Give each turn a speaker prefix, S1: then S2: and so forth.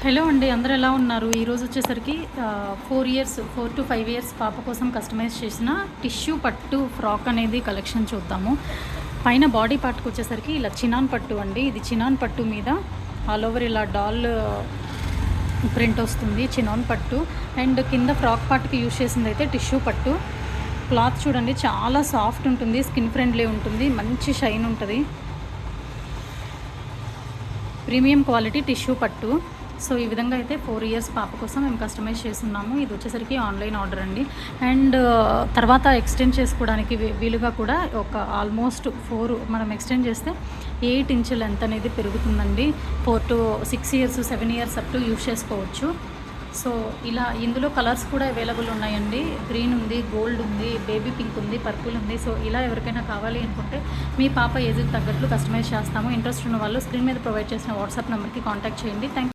S1: Hello అండి, అందరూ ఎలా ఉన్నారు? ఈరోజు వచ్చేసరికి 4 to 5 ఇయర్స్ పాప కోసం కస్టమైజ్ చేసిన టిష్యూ పట్టు ఫ్రాక్ అనేది కలెక్షన్ చూద్దాము. పైన బాడీ పార్ట్కి వచ్చేసరికి ఇలా చినాన్ పట్టు అండి. ఇది చినాన్ పట్టు మీద ఆల్ ఓవర్ ఇలా డాల్ ప్రింట్ వస్తుంది, చినాన్ పట్టు. అండ్ కింద ఫ్రాక్ పార్ట్కి యూజ్ చేసింది అయితే టిష్యూ పట్టు. క్లాత్ చూడండి, చాలా సాఫ్ట్ ఉంటుంది, స్కిన్ ఫ్రెండ్లీ ఉంటుంది, మంచి షైన్ ఉంటుంది. ప్రీమియం క్వాలిటీ టిష్యూ పట్టు. సో ఈ విధంగా అయితే 4 ఇయర్స్ పాప కోసం మేము కస్టమైజ్ చేస్తున్నాము. ఇది వచ్చేసరికి ఆన్లైన్ ఆర్డర్ అండి. అండ్ తర్వాత ఎక్స్టెండ్ చేసుకోవడానికి వీలుగా కూడా ఒక ఆల్మోస్ట్ 4 మనం ఎక్స్టెండ్ చేస్తే 8 ఇంచుల లెంత్ అనేది పెరుగుతుందండి. 4 to 6 years 7 years up to use చేసుకోవచ్చు. సో ఇలా ఇందులో కలర్స్ కూడా అవైలబుల్ ఉన్నాయండి. గ్రీన్ ఉంది, గోల్డ్ ఉంది, బేబీ పింక్ ఉంది, పర్పుల్ ఉంది. సో ఇలా ఎవరికైనా కావాలి అనుకుంటే మీ పాప ఏజ్కి తగ్గట్లు కస్టమైజ్ చేస్తాము. ఇంట్రెస్ట్ ఉన్న వాళ్ళు స్క్రీన్ మీద ప్రొవైడ్ చేసిన వాట్సాప్ నెంబర్కి కాంటాక్ట్ చేయండి. థ్యాంక్